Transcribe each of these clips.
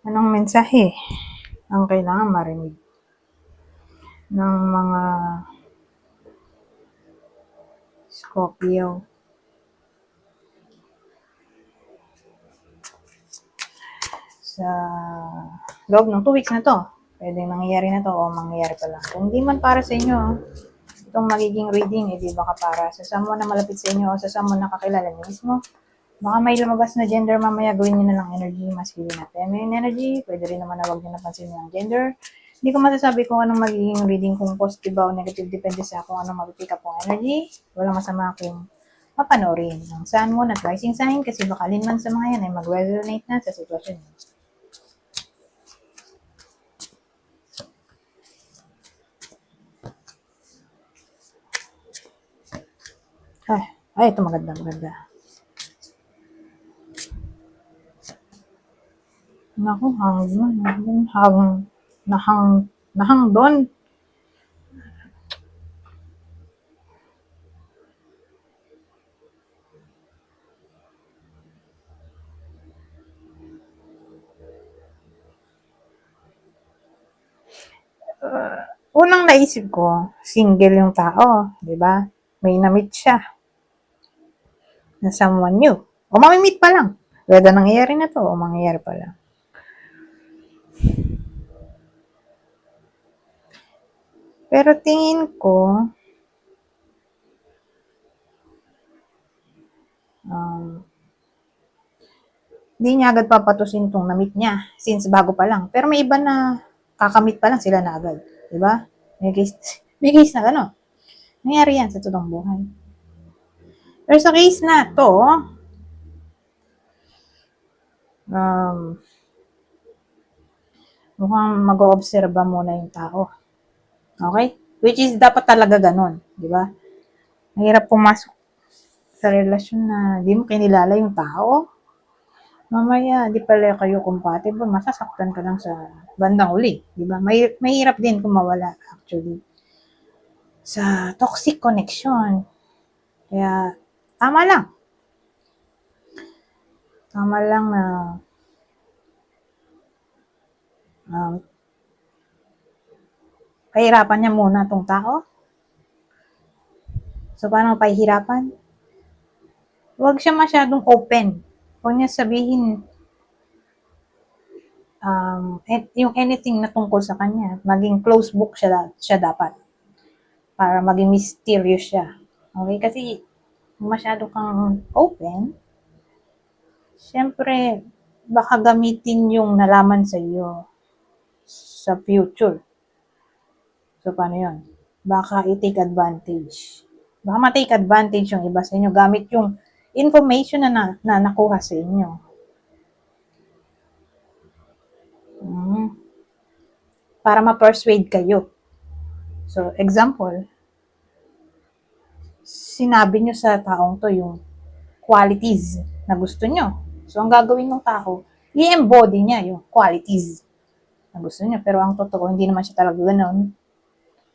Anong mensahe ang kailangan marinig ng mga Scorpio? Sa loob ng 2 weeks na to, pwedeng nangyayari na to o mangyayari pa lang. Kung di man para sa inyo, itong magiging reading, di baka para sa someone na malapit sa inyo o sa someone na kakilala niyo mismo. Baka may lumabas na gender mamaya, gawin niyo na lang energy, masculine at feminine energy. Pwede rin naman na wag niyo napansin yung gender. Hindi ko masasabi kung anong magiging reading, kung positive ba o negative, depende sa kung anong mapipick up ang energy. Walang masama kung mapanoorin ng sun, moon at rising sign kasi baka man sa mga yan ay mag-resonate na sa sitwasyon niyo. Ay, ito maganda. Naku, nahang doon. Unang naisip ko, single yung tao, di ba? May na-meet siya na someone new. O mamimit pa lang. Whether nangyayari na to o mangyayari pa lang. Pero tingin ko, hindi niya agad papatusin itong na-meet niya since bago pa lang. Pero may iba na kakamit pa lang sila na agad. Di ba? May case na gano'n. Nangyari yan sa totoong buhay. Pero sa case na to, mukhang mag-oobserba muna yung tao. Okay? Which is dapat talaga ganun, di ba? Mahirap pumasok sa relasyon na di mo kinilala yung tao. Mamaya, di pala kayo compatible, masasaktan ka lang sa bandang uli, di ba? Mahirap din kung mawala actually sa toxic connection. Kaya, tama lang. Tama lang na pahirapan niya muna tong tao. So, paano pahihirapan? Huwag siya masyadong open. Huwag niya sabihin yung anything na tungkol sa kanya. Maging close book siya dapat. Para maging mysterious siya. Okay? Kasi, kung masyado kang open, syempre, baka gamitin yung nalaman sa iyo sa future. So, paano yun? Baka i-take advantage. Baka ma-take advantage yung iba sa inyo gamit yung information na nakuha sa inyo. Para ma-persuade kayo. So, example, sinabi nyo sa taong to yung qualities na gusto nyo. So, ang gagawin ng tao, i-embody niya yung qualities na gusto niya. Pero ang totoo, hindi naman siya talaga ganun.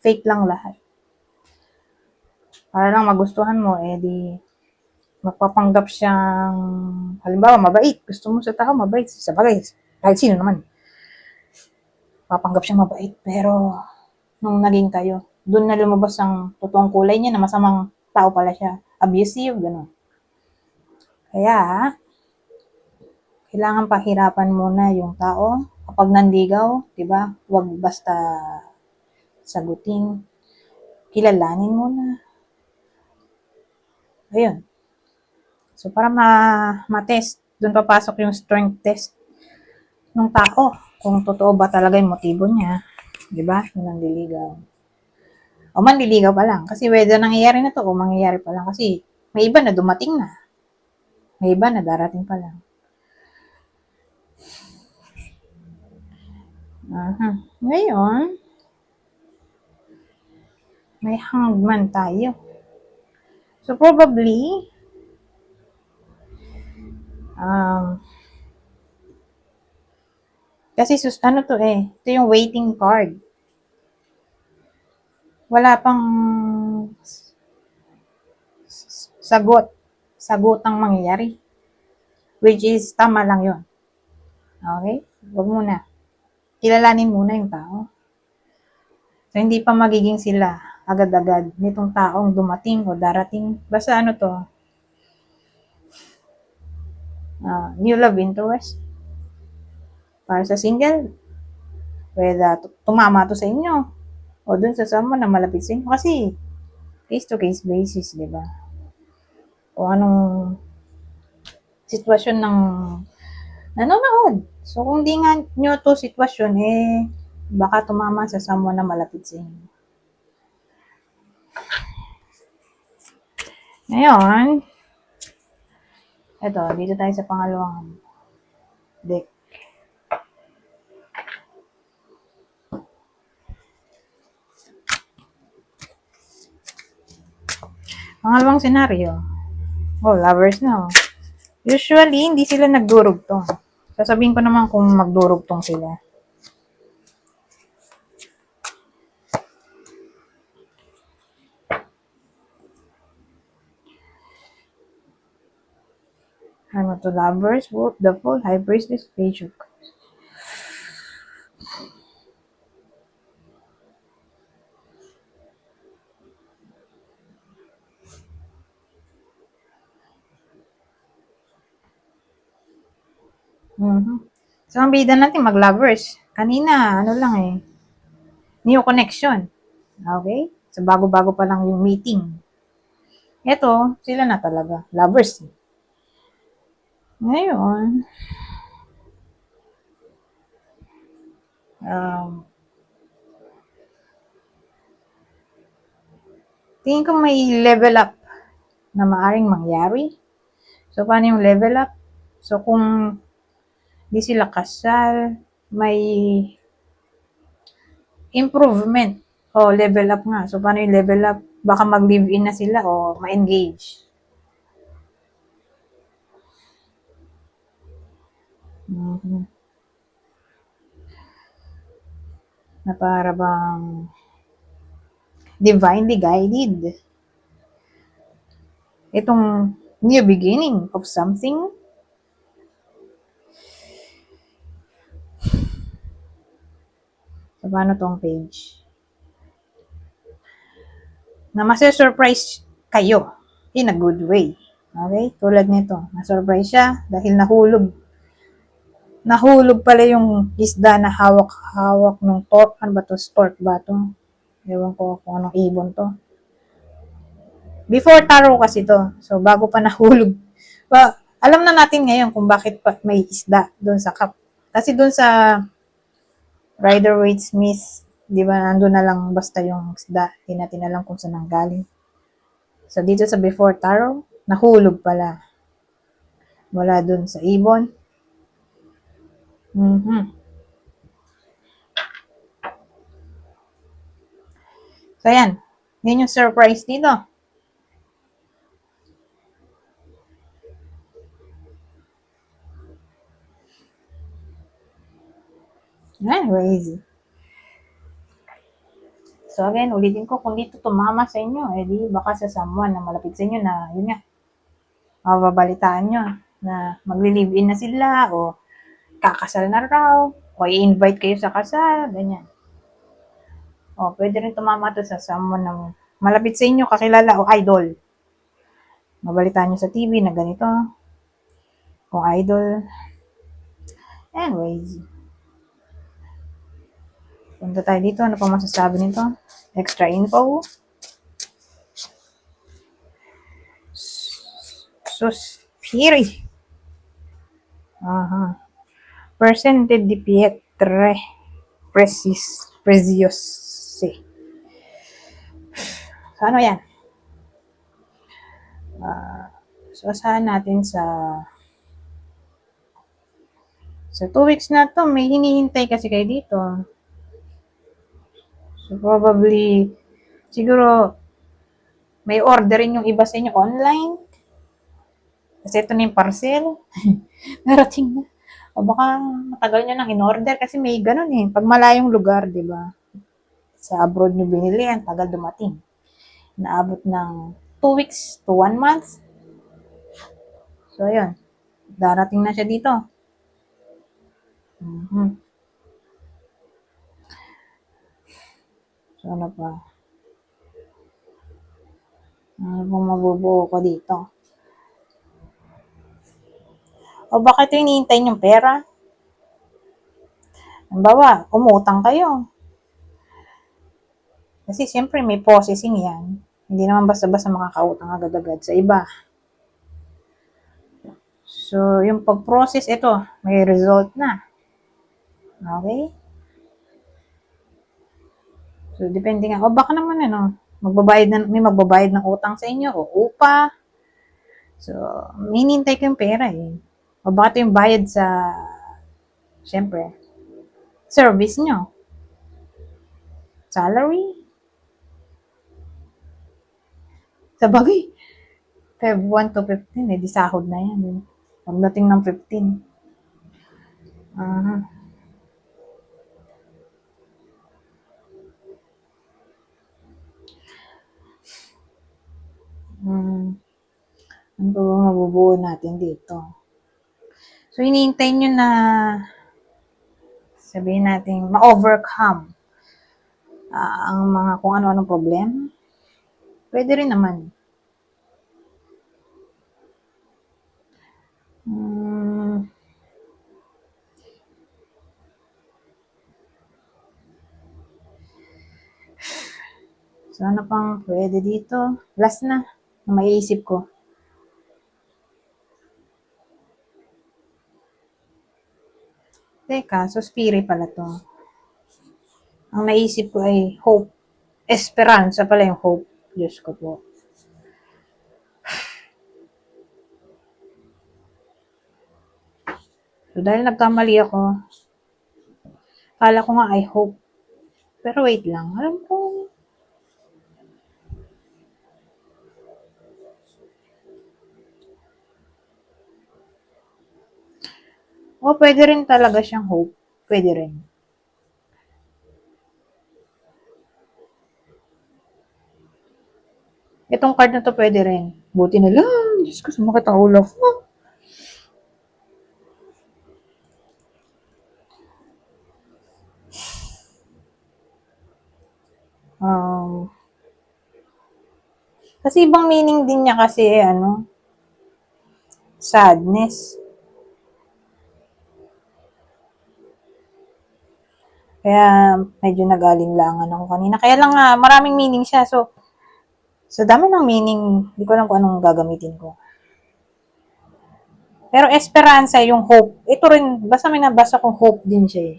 Fake lang lahat. Para lang magustuhan mo, di magpapanggap siyang, halimbawa, mabait. Gusto mo sa tao, mabait. Sa bagay, kahit sino naman. Papanggap siyang mabait. Pero, nung naging kayo, doon na lumabas ang totoong kulay niya na masamang tao pala siya. Abusive, gano'n. Kaya, kailangan pahirapan muna yung tao. Kapag nandigaw, di ba? Huwag basta sagutin. Kilalanin muna. Ayun. So, para ma-test, doon papasok yung strength test ng tao. Kung totoo ba talaga yung motibo niya. Di ba? Yung nandiligaw. O manliligaw pa lang. Kasi whether nangyayari na to o mangyayari pa lang. Kasi may iba na dumating na. May iba na darating pa lang. Ngayon, may hangman tayo. So, probably, kasi ano to ito yung waiting card. Wala pang sagotang mangyayari. Which is, tama lang yun. Okay? Wag muna. Kilalanin muna yung tao. So, hindi pa magiging sila agad-agad nitong taong dumating o darating. Basta ano to, new love interest. Para sa single, whether tumama to sa inyo o dun sa someone na malapit sa inyo. Kasi, case-to-case basis, di ba? O anong sitwasyon ng nanonood. So, kung di nga nyo to sitwasyon, baka tumama sa someone na malapit sa inyo. Ngayon, eto, dito tayo sa pangalawang deck. Pangalawang senaryo. Oh, lovers na. Oh. Usually, hindi sila nagdurugtong. Sasabihin ko naman kung magdurugtong sila. Ano to, lovers, the full, high priestess, page of cups. So, ang bida natin, mag-lovers. Kanina, ano lang new connection. Okay? So, bago-bago pa lang yung meeting. Ito, sila na talaga. Lovers. Ngayon, tingin ko may level up na maaring mangyari. So, paano yung level up? So, kung di sila kasal, may improvement o level up nga. So, paano yung level up? Baka mag-live-in na sila o ma-engage. Na para bang divinely guided. Itong new beginning of something. So, paano tong page? Na masa-surprise kayo in a good way. Okay? Tulad nito. Na-surprise siya dahil nahulog. Nahulog pala yung isda na hawak-hawak ng torque. Ano ba to? Stork ba to? Ewan ko kung anong ibon to. Before taro kasi to. So, bago pa nahulog. Alam na natin ngayon kung bakit pa may isda doon sa cup. Kasi doon sa Rider-Waite-Smith, di ba, nandun na lang basta yung isda. Hindi natin alam kung saan nanggaling. So, dito sa before taro, nahulog pala. Mula dun sa ibon. So, yan. Yan yung surprise dito. Crazy. So, again, ulitin ko, kung dito tumama sa inyo, di baka sa someone na malapit sa inyo na, yun nga, mababalitaan nyo na magli-live-in na sila o kakasal na raw o i-invite kayo sa kasal, ganyan. O, pwede rin tumama to sa someone na malapit sa inyo, kakilala o idol. Mabalitaan nyo sa TV na ganito. Kung idol. Anyways. Punta tayo dito. Ano pa masasabi nito? Extra info. Suspiri. Presente di pietre. Preziosi. So, ano yan? So, asahan natin sa 2 weeks na to, may hinihintay kasi kayo dito. So, probably, siguro, may orderin yung iba sa inyo online. Kasi ito na yung parcel. Narating na. O baka matagal nyo nang in-order kasi may ganun Pag malayong lugar, di ba? Sa abroad nyo binili, ang tagal dumating. Naabot ng 2 weeks to 1 month. So, ayun. Darating na siya dito. Mhm. So, ano pa? Ano bang mabubuo ko dito? O bakit hinihintay yung pera? Halimbawa, umutang kayo. Kasi siyempre may processing yan. Hindi naman basta-basta makakautang agad-agad sa iba. So, yung pag-process ito, may result na. Okay? So, depende nga. O baka naman may magbabayad ng utang sa inyo o upa. So, hinihintay ko yung pera eh. O baka ito yung bayad sa, siyempre, service nyo. Salary. Sa bagay, Feb 1 to 15, di sahod na yan. Eh. Pagdating ng 15. Uh-huh. Ano ba mabubuo natin dito? So, hinihintay nyo na sabihin natin ma-overcome ang mga kung ano-anong problema. Pwede rin naman. So, ano pang pwede dito? Last na maiisip ko. Teka, so spirit pala to. Ang naisip ko ay hope. Esperanza pala yung hope. Diyos ko po. So, dahil nagkamali ako, kala ko nga ay hope. Pero wait lang. Alam ko, pwede rin talaga siyang hope. Pwede rin. Itong card na to pwede rin. Buti na lang. Diyos ko, sumakit ang ulo ko. Um, kasi ibang meaning din niya kasi, sadness. Kaya, medyo nag-alinlangan ako kanina. Kaya lang nga, maraming meaning siya. So, sa dami ng meaning, hindi ko alam kung anong gagamitin ko. Pero esperanza, yung hope. Ito rin, basta may nabasa kong hope din siya eh.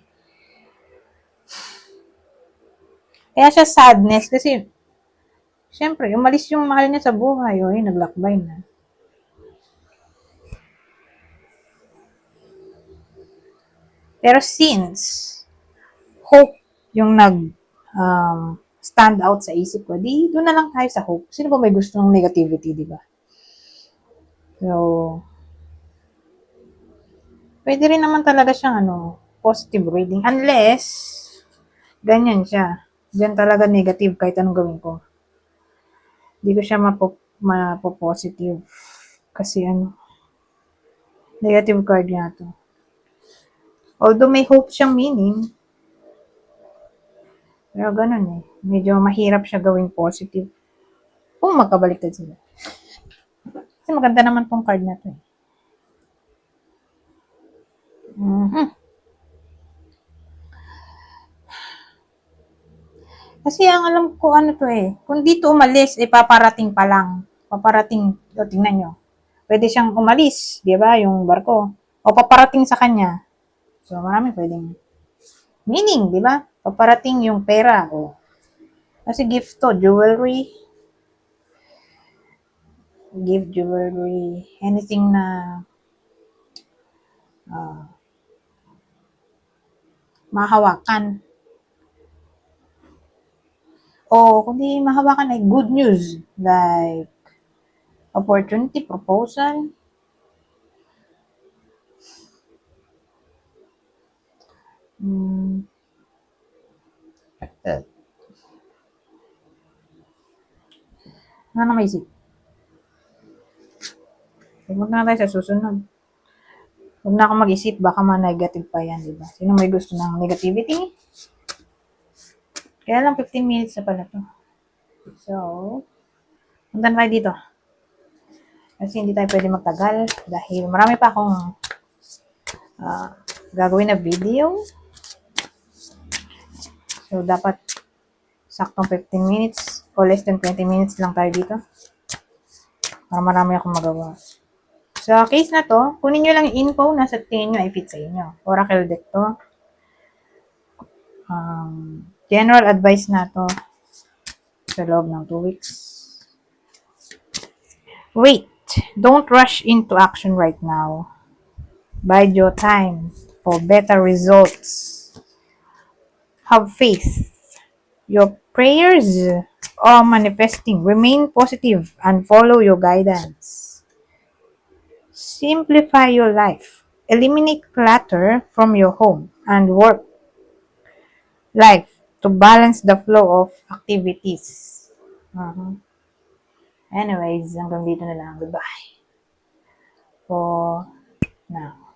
Kaya siya sadness kasi, syempre, umalis yung mahal niya sa buhay. O, naglakbay na. Pero since, hope yung stand out sa isip ko, di doon na lang tayo sa hope. Sino ba may gusto ng negativity, di ba? So, pwede rin naman talaga siyang positive reading. Unless, ganyan siya. Diyan talaga negative kahit anong gawin ko. Hindi ko siya mapo-positive. Kasi negative card nga to. Although may hope siyang meaning, pero ganun eh. Medyo mahirap siya gawing positive. Kung magkabaliktad sila. Kasi maganda naman tong card na to eh. Mm-hmm. Kasi ang alam ko to eh. Kung dito umalis, paparating pa lang. Paparating, tingnan nyo. Pwede siyang umalis, di ba, yung barko. O paparating sa kanya. So, marami pwedeng meaning, di ba? Paparating yung pera. O. Kasi gift to, jewelry. Give jewelry. Anything na mahawakan. O kung di mahawakan ay good news. Like, opportunity, proposal. Ano na maisip? Huwag na tayo sa susunod. Huwag na akong mag-isip, baka ma-negative pa yan, di ba? Sino may gusto ng negativity? Kaya lang 15 minutes na pala to. So, punta na tayo dito. Kasi hindi tayo pwede magtagal dahil marami pa akong gagawin na video. So, dapat saktong 15 minutes o less than 20 minutes lang tayo dito. Para marami akong magawa. Sa case na to, kunin nyo lang yung info na sa tingin nyo ay fit sa inyo. Oracle deck to. General advice na to sa loob ng 2 weeks. Wait. Don't rush into action right now. Bide your time for better results. Have faith. Your prayers are manifesting. Remain positive and follow your guidance. Simplify your life. Eliminate clutter from your home and work life to balance the flow of activities. Anyways, hanggang dito na lang. Goodbye. For now.